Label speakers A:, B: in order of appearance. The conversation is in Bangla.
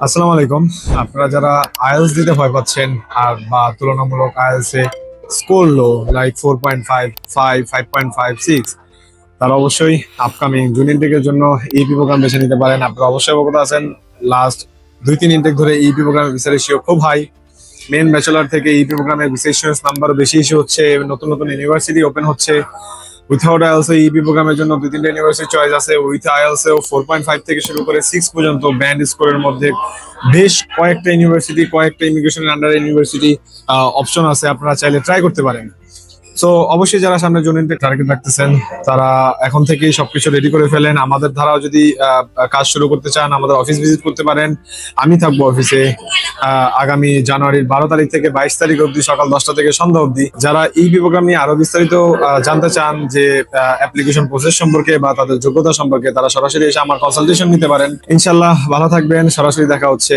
A: আসসালামু আলাইকুম। আপনারা যারা আইএলটিএস দিতে ভয় পাচ্ছেন আর বা তুলনামূলক আইএলটিএস এ স্কোর লো লাইক 4.5 5 5.5 6, তারা অবশ্যই আপকামিং জুন ইনটেকের জন্য ইপি প্রোগ্রাম বেছে নিতে পারেন। আপনারা অবশ্যই অবগত আছেন, লাস্ট 2-3 ইনটেক ধরে ইপি প্রোগ্রামের ভিসা রেশিও খুব হাই। মেন ব্যাচেলর থেকে ইপি প্রোগ্রামের ভিসা ইস্যুয়েন্স নাম্বারও বেশি ইস্যু হচ্ছে, নতুন নতুন ইউনিভার্সিটি ওপেন হচ্ছে। উইথাউট আইএলটিএস ইপি প্রোগ্রামের জন্য 2-3টা ইউনিভার্সিটি চয়েস আছে। উইথ আইএলটিএস এও 4.5 থেকে শুরু করে 6 পর্যন্ত ব্যান্ড স্কোরের মধ্যে বেশ কয়েকটা ইউনিভার্সিটি, কয়েকটা ইমিগ্রেশনের আন্ডার ইউনিভার্সিটি অপশন আছে, আপনারা চাইলে ট্রাই করতে পারেন। সো অবশ্যই যারা সামনে জুন ইনটেক টার্গেট রাখতেছেন তারা এখন থেকেই সবকিছু রেডি করে ফেলেন। আমাদের ধারাও যদি কাজ শুরু করতে চান, আমাদের অফিস ভিজিট করতে পারেন। আমি থাকবো অফিসে আগামী জানুয়ারির 12 তারিখ থেকে 22 তারিখ অবধি, সকাল 10টা থেকে সন্ধ্যা অবধি। যারা ইপি প্রোগ্রাম নিয়ে আরো বিস্তারিত জানতে চান, যে অ্যাপ্লিকেশন প্রসেস সম্পর্কে বা তাদের যোগ্যতা সম্পর্কে, তারা সরাসরি এসে আমার কনসালটেশন নিতে পারেন। ইনশাল্লাহ ভালো থাকবেন, সরাসরি দেখা হচ্ছে।